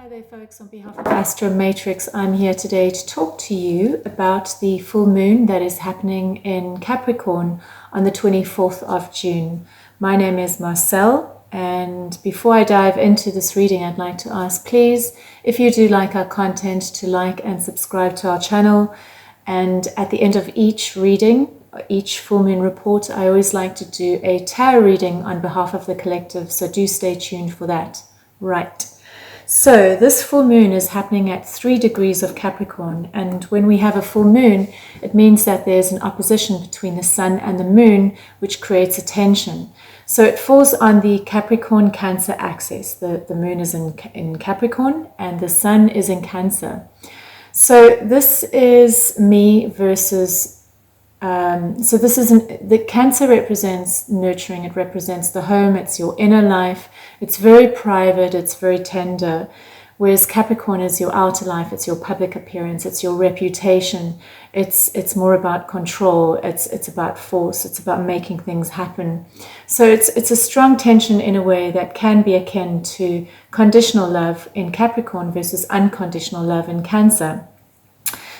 Hi there folks, on behalf of Astro Matrix, I'm here today to talk to you about the full moon that is happening in Capricorn on the 24th of June. My name is Marcelle, and before I dive into this reading, I'd like to ask, please, if you do like our content, to like and subscribe to our channel. And at the end of each reading, each full moon report, I always like to do a tarot reading on behalf of the collective, so do stay tuned for that. Right. So this full moon is happening at 3 degrees of Capricorn, and when we have a full moon, it means that there's an opposition between the sun and the moon, which creates a tension. So it falls on the Capricorn-Cancer axis. The moon is in Capricorn and the sun is in Cancer. So this is me versus the Cancer represents nurturing, it represents the home, it's your inner life, it's very private, it's very tender, whereas Capricorn is your outer life, it's your public appearance, it's your reputation, it's more about control, it's about force, it's about making things happen. So it's a strong tension in a way that can be akin to conditional love in Capricorn versus unconditional love in Cancer.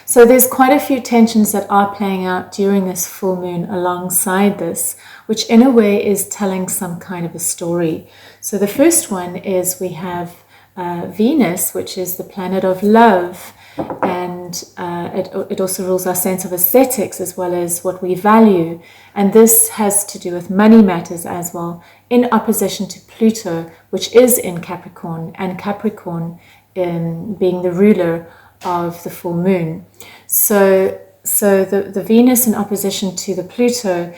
So there's quite a few tensions that are playing out during this full moon alongside this, which in a way is telling some kind of a story. So the first one is we have Venus, which is the planet of love, and it also rules our sense of aesthetics as well as what we value. And this has to do with money matters as well, in opposition to Pluto, which is in Capricorn, and Capricorn being the ruler of the full moon. So the Venus in opposition to the Pluto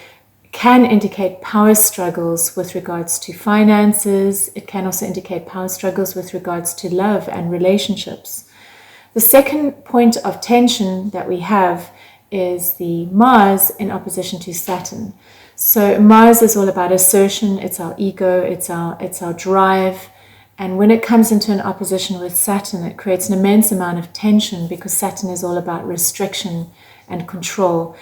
can indicate power struggles with regards to finances. It can also indicate power struggles with regards to love and relationships. The second point of tension that we have is the Mars in opposition to Saturn. So Mars is all about assertion, it's our ego, it's our drive. And when it comes into an opposition with Saturn, it creates an immense amount of tension because Saturn is all about restriction and control.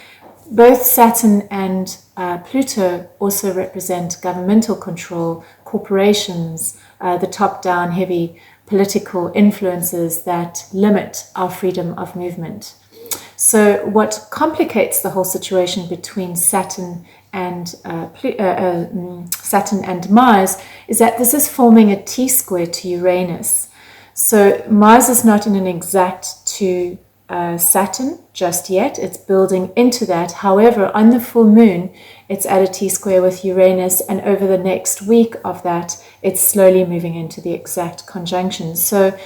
Both Saturn and Pluto also represent governmental control, corporations, the top-down heavy political influences that limit our freedom of movement. So what complicates the whole situation between Saturn and Mars is that this is forming a T-square to Uranus. So Mars is not in an exact to Saturn just yet. It's building into that. However, on the full moon, it's at a T-square with Uranus, and over the next week of that, it's slowly moving into the exact conjunction. So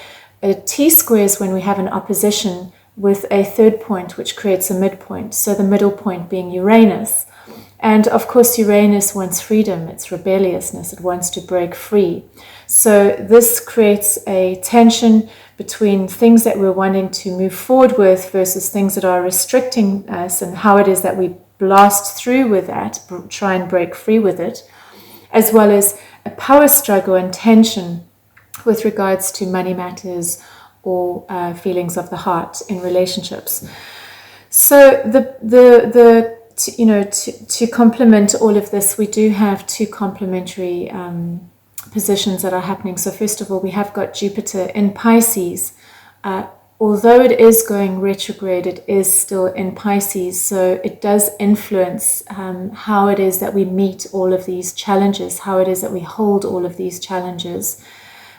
a T-square is when we have an opposition with a third point, which creates a midpoint. So the middle point being Uranus. And of course, Uranus wants freedom, it's rebelliousness, it wants to break free. So this creates a tension between things that we're wanting to move forward with versus things that are restricting us, and how it is that we blast through with that, try and break free with it, as well as a power struggle and tension with regards to money matters or feelings of the heart in relationships. So to complement all of this, we do have two complementary positions that are happening. So first of all, we have got Jupiter in Pisces. Although it is going retrograde, it is still in Pisces. So it does influence how it is that we meet all of these challenges, how it is that we hold all of these challenges.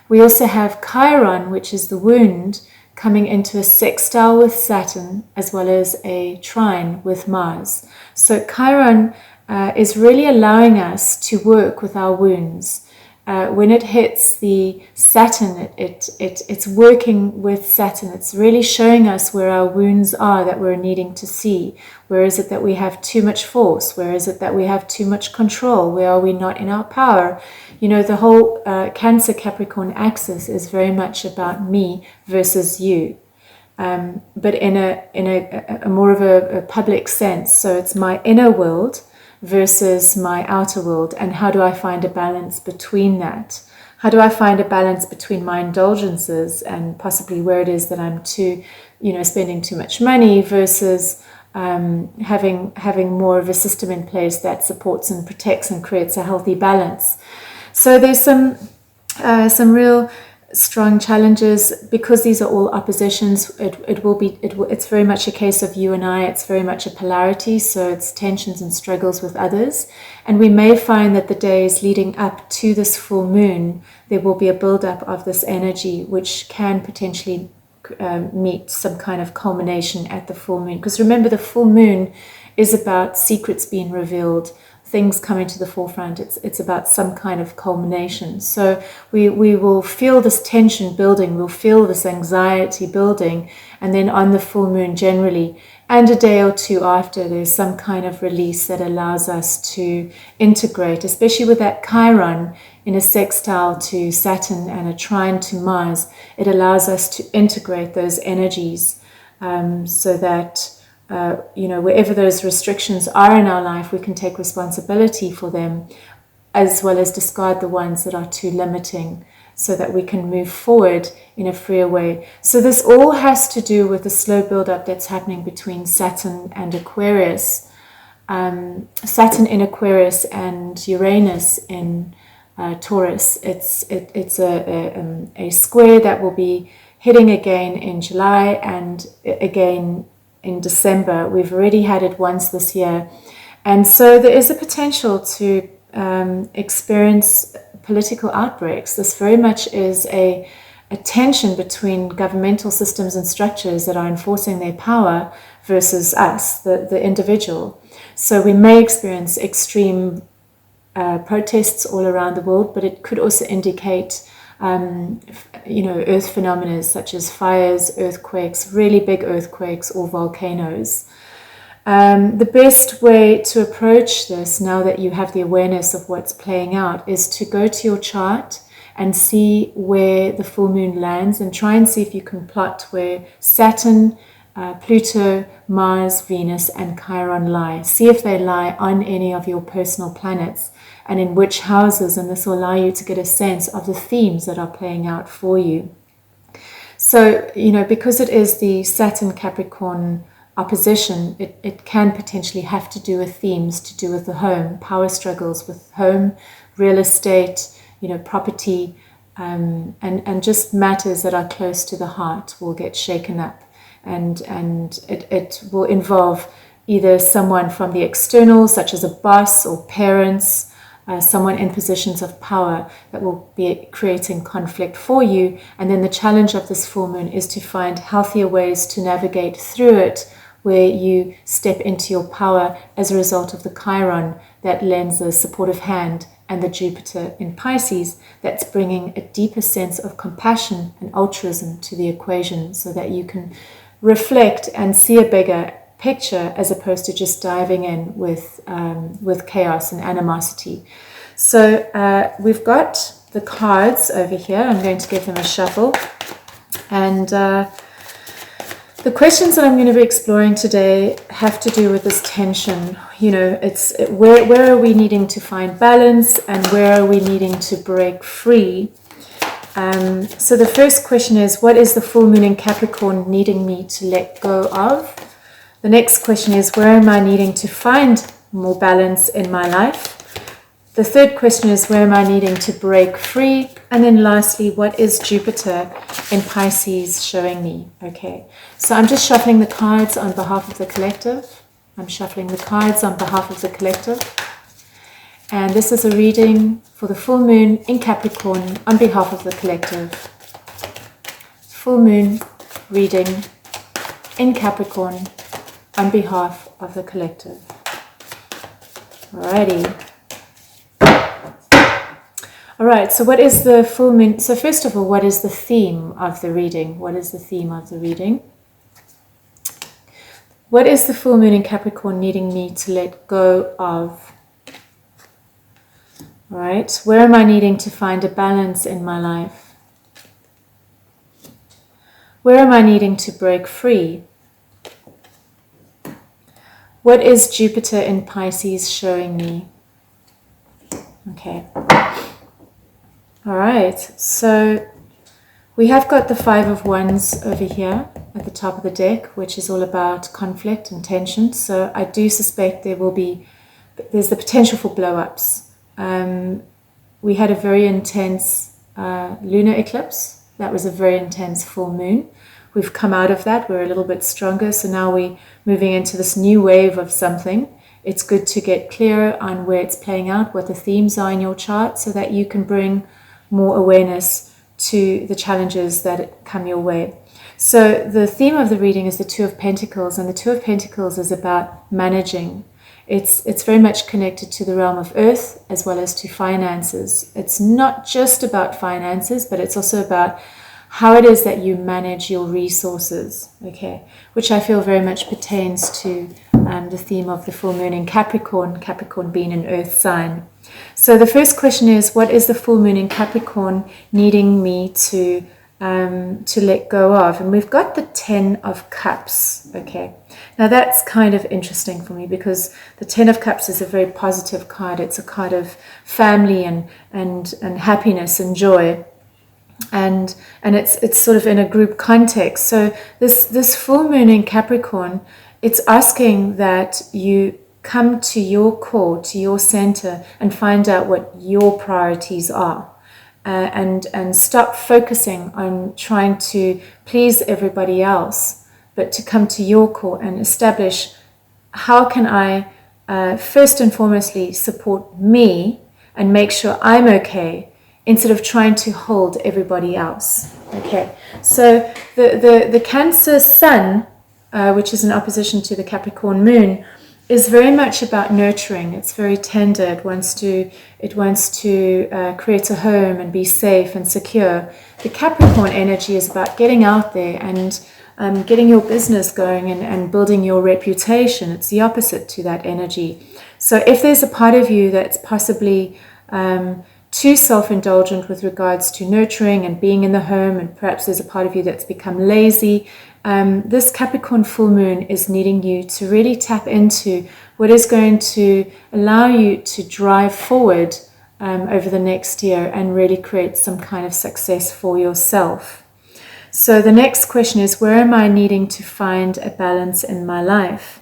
We also have Chiron, which is the wound, coming into a sextile with Saturn, as well as a trine with Mars. So Chiron is really allowing us to work with our wounds. When it hits the Saturn, it's working with Saturn. It's really showing us where our wounds are that we're needing to see. Where is it that we have too much force? Where is it that we have too much control? Where are we not in our power? You know, the whole Cancer-Capricorn axis is very much about me versus you, but in a more of a public sense. So it's my inner world versus my outer world, and how do I find a balance between that? How do I find a balance between my indulgences and possibly where it is that I'm spending too much money versus having more of a system in place that supports and protects and creates a healthy balance. So there's some real strong challenges, because these are all oppositions. It's very much a case of you and I. It's very much a polarity, so it's tensions and struggles with others. And we may find that the days leading up to this full moon, there will be a build-up of this energy, which can potentially meet some kind of culmination at the full moon. Because remember, the full moon is about secrets being revealed, things coming to the forefront. It's about some kind of culmination. So we will feel this tension building, we'll feel this anxiety building, and then on the full moon generally, and a day or two after, there's some kind of release that allows us to integrate, especially with that Chiron in a sextile to Saturn and a trine to Mars. It allows us to integrate those energies, so that wherever those restrictions are in our life, we can take responsibility for them, as well as discard the ones that are too limiting, so that we can move forward in a freer way. So this all has to do with the slow build-up that's happening between Saturn and Aquarius. Saturn in Aquarius and Uranus in Taurus. It's a square that will be hitting again in July and again in December. We've already had it once this year. And so there is a potential to experience political outbreaks. This very much is a tension between governmental systems and structures that are enforcing their power versus us, the individual. So we may experience extreme protests all around the world, but it could also indicate earth phenomena such as fires, earthquakes, really big earthquakes, or volcanoes. The best way to approach this, now that you have the awareness of what's playing out, is to go to your chart and see where the full moon lands, and try and see if you can plot where Saturn, Pluto, Mars, Venus, and Chiron lie. See if they lie on any of your personal planets and in which houses, and this will allow you to get a sense of the themes that are playing out for you. So, because it is the Saturn Capricorn opposition, it can potentially have to do with themes to do with the home, power struggles with home, real estate, property, and just matters that are close to the heart will get shaken up. And it will involve either someone from the external, such as a boss or parents, someone in positions of power that will be creating conflict for you. And then the challenge of this full moon is to find healthier ways to navigate through it, where you step into your power as a result of the Chiron that lends a supportive hand, and the Jupiter in Pisces that's bringing a deeper sense of compassion and altruism to the equation, so that you can reflect and see a bigger picture, as opposed to just diving in with chaos and animosity. So we've got the cards over here. I'm going to give them a shuffle, and the questions that I'm going to be exploring today have to do with this tension. It's where are we needing to find balance, and where are we needing to break free? So the first question is, what is the full moon in Capricorn needing me to let go of? The next question is, where am I needing to find more balance in my life? The third question is, where am I needing to break free? And then lastly, what is Jupiter in Pisces showing me? Okay, so I'm just shuffling the cards on behalf of the collective. I'm shuffling the cards on behalf of the collective. And this is a reading for the full moon in Capricorn on behalf of the collective. Full moon reading in Capricorn on behalf of the collective. Alrighty. Alright, so what is the full moon? So first of all, what is the theme of the reading? What is the theme of the reading? What is the full moon in Capricorn needing me to let go of? Alright, where am I needing to find a balance in my life? Where am I needing to break free? What is Jupiter in Pisces showing me? Okay. All right. So we have got the Five of Wands over here at the top of the deck, which is all about conflict and tension. So I do suspect there's the potential for blow-ups. We had a very intense lunar eclipse That was a very intense full moon. We've come out of that. We're a little bit stronger. So now we're moving into this new wave of something. It's good to get clear on where it's playing out, what the themes are in your chart, so that you can bring more awareness to the challenges that come your way. So the theme of the reading is the Two of Pentacles, and the Two of Pentacles is about managing. It's very much connected to the realm of earth as well as to finances. It's not just about finances, but it's also about how it is that you manage your resources, okay, which I feel very much pertains to the theme of the full moon in Capricorn, Capricorn being an earth sign. So the first question is, what is the full moon in Capricorn needing me to let go of? And we've got the 10 of Cups, okay. Now that's kind of interesting for me, because the 10 of Cups is a very positive card. It's a card of family and happiness and joy. And it's sort of in a group context. So this full moon in Capricorn, it's asking that you come to your core, to your center, and find out what your priorities are. And stop focusing on trying to please everybody else, but to come to your core and establish, how can I first and foremostly support me and make sure I'm okay, instead of trying to hold everybody else. Okay, so the Cancer Sun, which is in opposition to the Capricorn Moon, is very much about nurturing. It's very tender. It wants to create a home and be safe and secure. The Capricorn energy is about getting out there and getting your business going and building your reputation. It's the opposite to that energy. So if there's a part of you that's possibly too self-indulgent with regards to nurturing and being in the home, and perhaps there's a part of you that's become lazy, this Capricorn full moon is needing you to really tap into what is going to allow you to drive forward over the next year and really create some kind of success for yourself. So the next question is, where am I needing to find a balance in my life?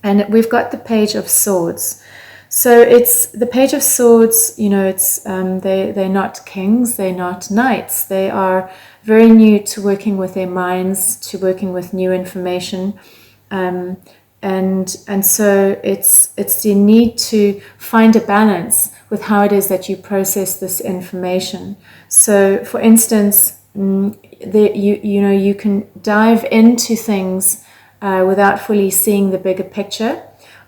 And we've got the Page of Swords. So it's the Page of Swords, it's they're not kings, they're not knights. They are very new to working with their minds, to working with new information. And so it's the need to find a balance with how it is that you process this information. So for instance, you can dive into things without fully seeing the bigger picture.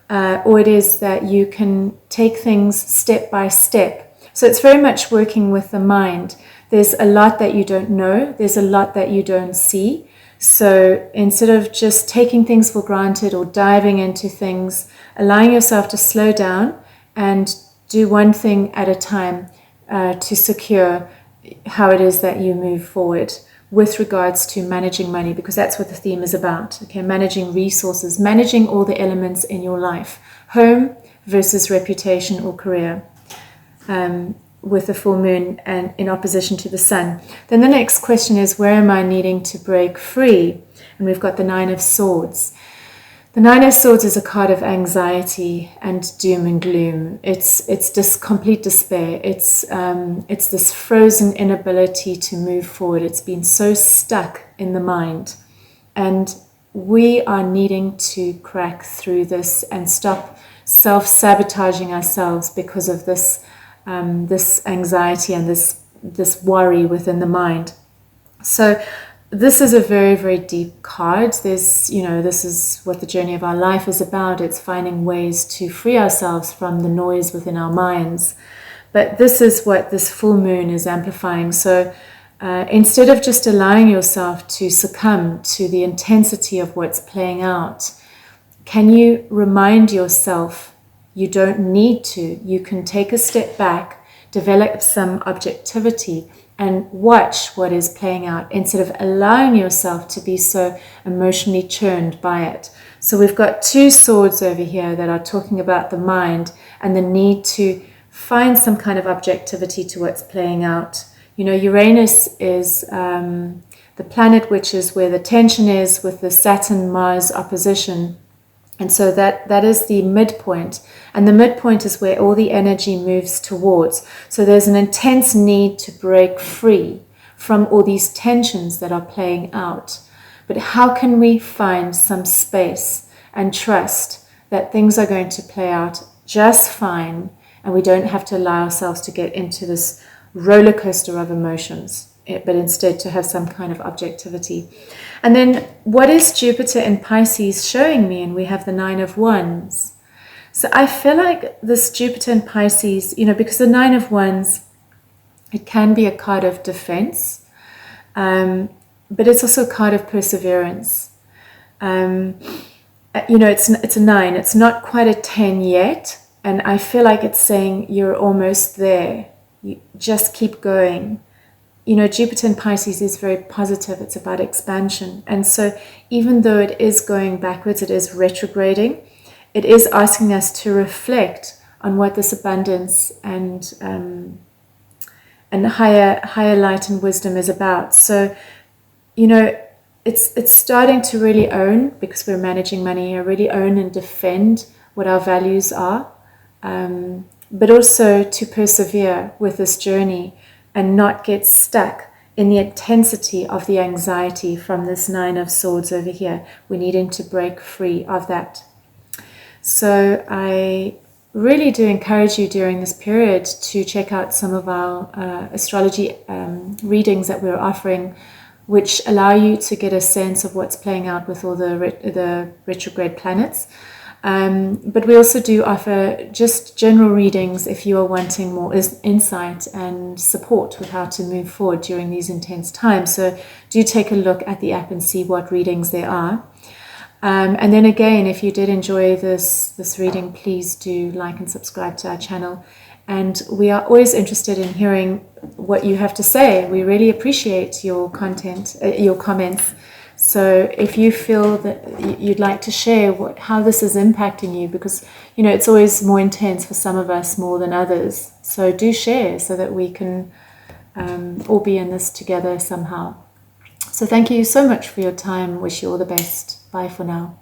Or it is that you can take things step by step. So it's very much working with the mind. There's a lot that you don't know. There's a lot that you don't see. So instead of just taking things for granted or diving into things, allowing yourself to slow down and do one thing at a time to secure how it is that you move forward with regards to managing money, because that's what the theme is about. Okay, managing resources, managing all the elements in your life, home versus reputation or career, with the full moon and in opposition to the sun. Then the next question is, where am I needing to break free? And we've got the Nine of Swords. The Nine of Swords is a card of anxiety and doom and gloom. It's just complete despair. It's this frozen inability to move forward. It's been so stuck in the mind. And we are needing to crack through this and stop self-sabotaging ourselves because of this anxiety and this worry within the mind. So this is a very, very deep card. This is what the journey of our life is about. It's finding ways to free ourselves from the noise within our minds. But this is what this full moon is amplifying. So instead of just allowing yourself to succumb to the intensity of what's playing out, can you remind yourself you don't need to? You can take a step back, develop some objectivity, and watch what is playing out instead of allowing yourself to be so emotionally churned by it. So we've got two swords over here that are talking about the mind and the need to find some kind of objectivity to what's playing out. Uranus is the planet which is where the tension is with the Saturn-Mars opposition. And so that is the midpoint. And the midpoint is where all the energy moves towards. So there's an intense need to break free from all these tensions that are playing out. But how can we find some space and trust that things are going to play out just fine, and we don't have to allow ourselves to get into this roller coaster of emotions, but instead to have some kind of objectivity. And then what is Jupiter in Pisces showing me? And we have the Nine of Wands. So I feel like this Jupiter in Pisces, because the Nine of Wands, it can be a card of defense, but it's also a card of perseverance. It's a 9. It's not quite a 10 yet. And I feel like it's saying you're almost there. You just keep going. Jupiter in Pisces is very positive. It's about expansion. And so even though it is going backwards, it is retrograding, it is asking us to reflect on what this abundance and higher light and wisdom is about. So, it's starting to really own, because we're managing money here, really own and defend what our values are, but also to persevere with this journey and not get stuck in the intensity of the anxiety from this Nine of Swords over here. We're needing to break free of that. So I really do encourage you during this period to check out some of our astrology readings that we're offering, which allow you to get a sense of what's playing out with all the retrograde planets. But we also do offer just general readings if you are wanting more insight and support with how to move forward during these intense times. So do take a look at the app and see what readings there are. And then again, if you did enjoy this reading, please do like and subscribe to our channel. And we are always interested in hearing what you have to say. We really appreciate your content, your comments. So if you feel that you'd like to share how this is impacting you, because it's always more intense for some of us more than others. So do share so that we can all be in this together somehow. So thank you so much for your time. Wish you all the best. Bye for now.